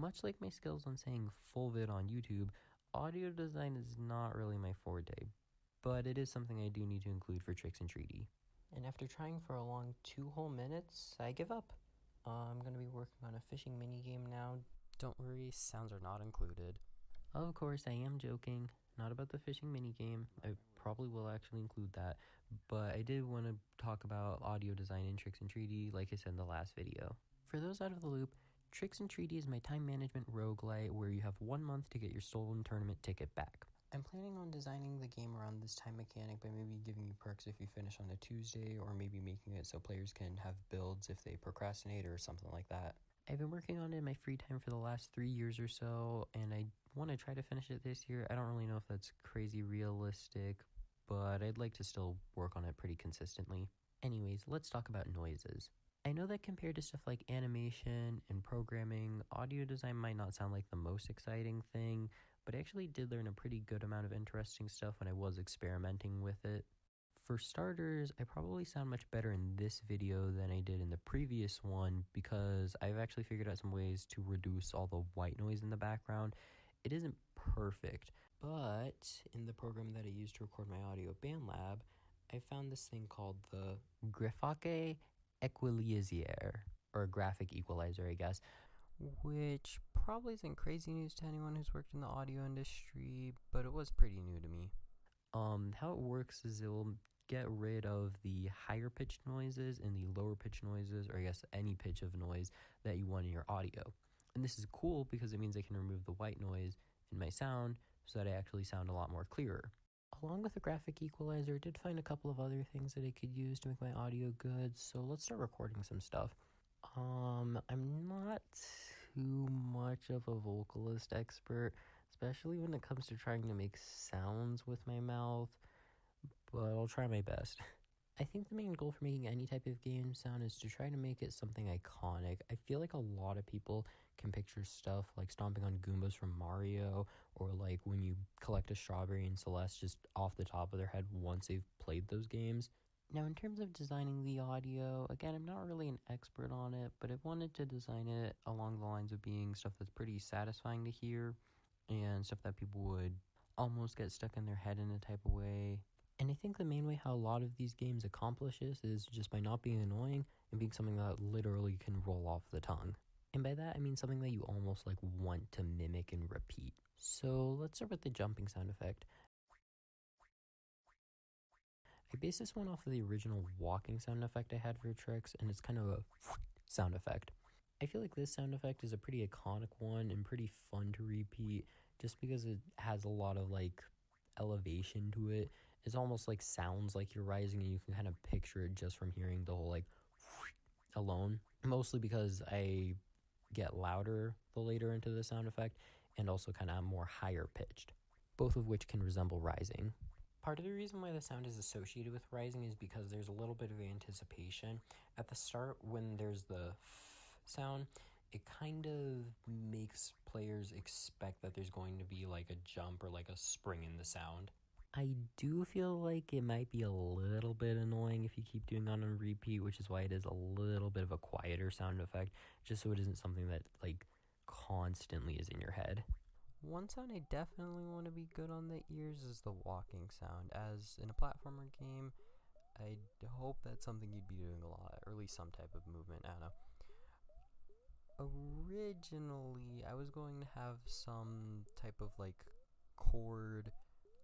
Much like my skills on saying full vid on YouTube, audio design is not really my forte, but it is something I do need to include for Trix and Treaty. And after trying for a long 2 whole minutes, I give up. I'm going to be working on a fishing minigame now. Don't worry, sounds are not included. Of course, I am joking. Not about the fishing minigame. I probably will actually include that. But I did want to talk about audio design in Trix and Treaty, like I said in the last video. For those out of the loop, Trix and Treaty is my time management roguelite where you have 1 month to get your stolen tournament ticket back. I'm planning on designing the game around this time mechanic by maybe giving you perks if you finish on a Tuesday, or maybe making it so players can have builds if they procrastinate or something like that. I've been working on it in my free time for the last 3 years or so, and I want to try to finish it this year. I don't really know if that's crazy realistic, but I'd like to still work on it pretty consistently. Anyways, let's talk about noises. I know that compared to stuff like animation and programming, audio design might not sound like the most exciting thing, but I actually did learn a pretty good amount of interesting stuff when I was experimenting with it. For starters, I probably sound much better in this video than I did in the previous one because I've actually figured out some ways to reduce all the white noise in the background. It isn't perfect, but in the program that I used to record my audio at BandLab, I found this thing called the Graphique Equalizer, or a graphic equalizer, I guess, which probably isn't crazy news to anyone who's worked in the audio industry, but it was pretty new to me. How it works is it will get rid of the higher pitched noises and the lower pitched noises, or I guess any pitch of noise that you want in your audio. And this is cool because it means I can remove the white noise in my sound so that I actually sound a lot more clearer. Along with the graphic equalizer, I did find a couple of other things that I could use to make my audio good, so let's start recording some stuff. I'm not too much of a vocalist expert, especially when it comes to trying to make sounds with my mouth, but I'll try my best. I think the main goal for making any type of game sound is to try to make it something iconic. I feel like a lot of people can picture stuff like stomping on Goombas from Mario, or like when you collect a strawberry in Celeste just off the top of their head once they've played those games. Now, in terms of designing the audio, again, I'm not really an expert on it, but I wanted to design it along the lines of being stuff that's pretty satisfying to hear and stuff that people would almost get stuck in their head in a type of way. And I think the main way how a lot of these games accomplish this is just by not being annoying and being something that literally can roll off the tongue. And by that, I mean something that you almost like want to mimic and repeat. So let's start with the jumping sound effect. I based this one off of the original walking sound effect I had for Trix, and it's kind of a sound effect. I feel like this sound effect is a pretty iconic one and pretty fun to repeat just because it has a lot of like elevation to it. It's almost like sounds like you're rising, and you can kind of picture it just from hearing the whole like alone. Mostly because I get louder the later into the sound effect, and also kind of more higher pitched, both of which can resemble rising. Part of the reason why the sound is associated with rising is because there's a little bit of anticipation. At the start, when there's the f sound, it kind of makes players expect that there's going to be like a jump or like a spring in the sound. I do feel like it might be a little bit annoying if you keep doing on a repeat, which is why it is a little bit of a quieter sound effect, just so it isn't something that like constantly is in your head. One sound I definitely want to be good on the ears is the walking sound. As in a platformer game, I hope that's something you'd be doing a lot, or at least some type of movement, I don't know. Originally, I was going to have some type of like chord,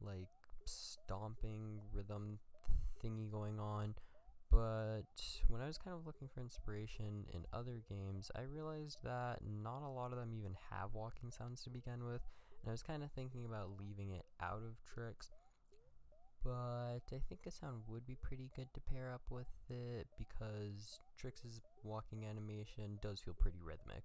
like stomping rhythm thingy going on, but when I was kind of looking for inspiration in other games, I realized that not a lot of them even have walking sounds to begin with, and I was kind of thinking about leaving it out of Trix, but I think a sound would be pretty good to pair up with it because Trix's walking animation does feel pretty rhythmic.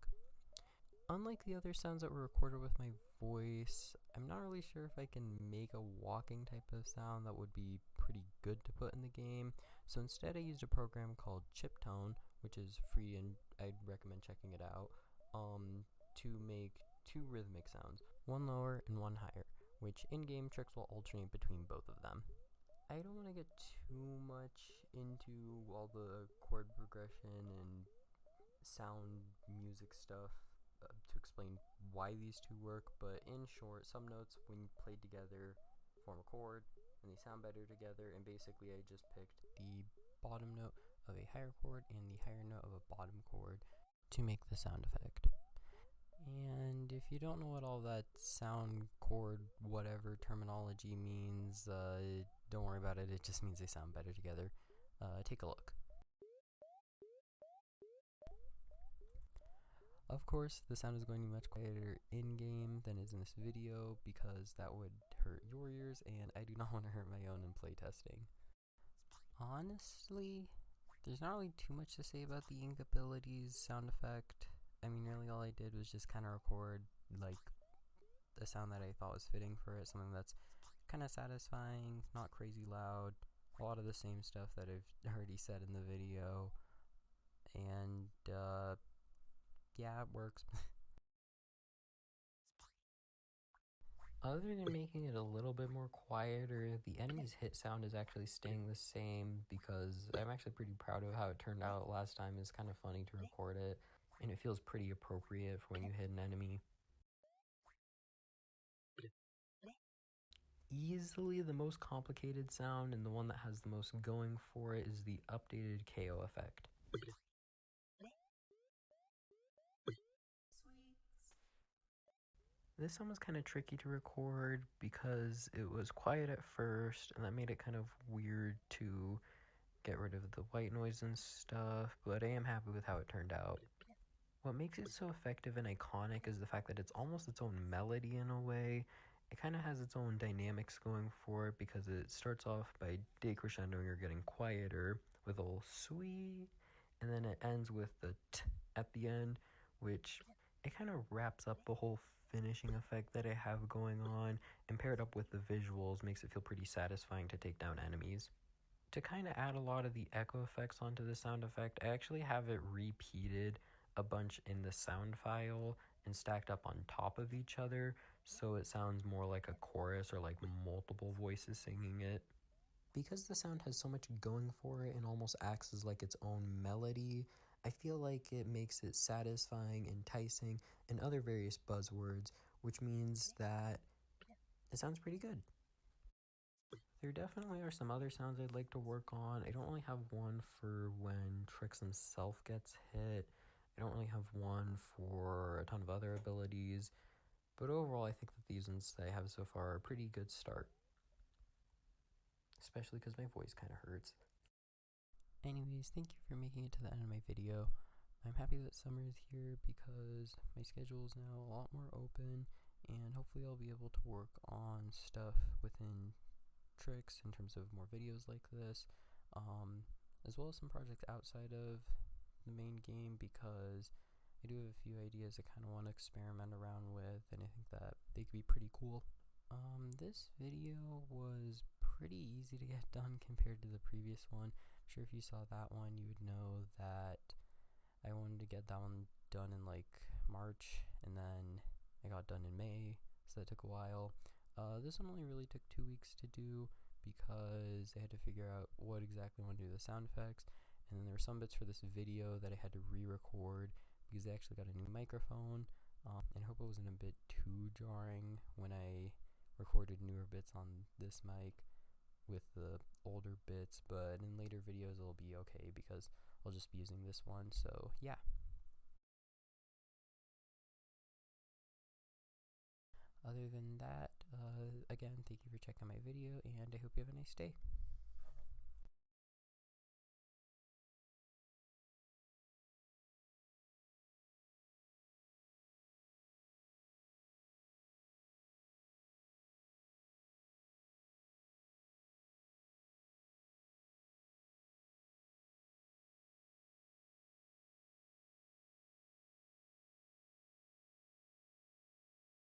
Unlike the other sounds that were recorded with my voice, I'm not really sure if I can make a walking type of sound that would be pretty good to put in the game, so instead I used a program called Chiptone, which is free and I'd recommend checking it out, to make 2 rhythmic sounds, one lower and one higher, which in-game Trix will alternate between both of them. I don't want to get too much into all the chord progression and sound music stuff to explain why these two work, but in short, some notes when played together form a chord and they sound better together, and basically I just picked the bottom note of a higher chord and the higher note of a bottom chord to make the sound effect. And if you don't know what all that sound chord whatever terminology means, don't worry about it, it just means they sound better together. Take a look. Of course, the sound is going to be much quieter in-game than is in this video because that would hurt your ears, and I do not want to hurt my own in playtesting. Honestly, there's not really too much to say about the Ink Abilities sound effect. I mean, really all I did was just kind of record, like, the sound that I thought was fitting for it, something that's kind of satisfying, not crazy loud, a lot of the same stuff that I've already said in the video, and, yeah, it works. Other than making it a little bit more quieter, the enemy's hit sound is actually staying the same because I'm actually pretty proud of how it turned out last time. It's kind of funny to record it, and it feels pretty appropriate for when you hit an enemy. Easily the most complicated sound and the one that has the most going for it is the updated KO effect. This sound was kind of tricky to record because it was quiet at first, and that made it kind of weird to get rid of the white noise and stuff, but I am happy with how it turned out. What makes it so effective and iconic is the fact that it's almost its own melody in a way. It kind of has its own dynamics going for it because it starts off by decrescendoing or getting quieter with a little sweet, and then it ends with the t at the end, which it kind of wraps up the whole finishing effect that I have going on, and paired up with the visuals makes it feel pretty satisfying to take down enemies. To kind of add a lot of the echo effects onto the sound effect, I actually have it repeated a bunch in the sound file and stacked up on top of each other, so it sounds more like a chorus or like multiple voices singing it. Because the sound has so much going for it and almost acts as like its own melody, I feel like it makes it satisfying, enticing, and other various buzzwords, which means that it sounds pretty good. There definitely are some other sounds I'd like to work on. I don't really have one for when Trix himself gets hit. I don't really have one for a ton of other abilities. But overall, I think that these ones that I have so far are a pretty good start. Especially because my voice kind of hurts. Anyways, thank you for making it to the end of my video. I'm happy that summer is here because my schedule is now a lot more open, and hopefully I'll be able to work on stuff within Trix in terms of more videos like this, as well as some projects outside of the main game, because I do have a few ideas I kind of want to experiment around with, and I think that they could be pretty cool. This video was pretty easy to get done compared to the previous one. I'm sure if you saw that one, you would know that I wanted to get that one done in like March, and then I got done in May, so that took a while. This one only really took 2 weeks to do because I had to figure out what exactly I want to do with the sound effects, and then there were some bits for this video that I had to re-record because I actually got a new microphone, and I hope it wasn't a bit too jarring when I recorded newer bits on this mic with the older bits, but in later videos it'll be okay because I'll just be using this one, so yeah. Other than that, again, thank you for checking my video, and I hope you have a nice day.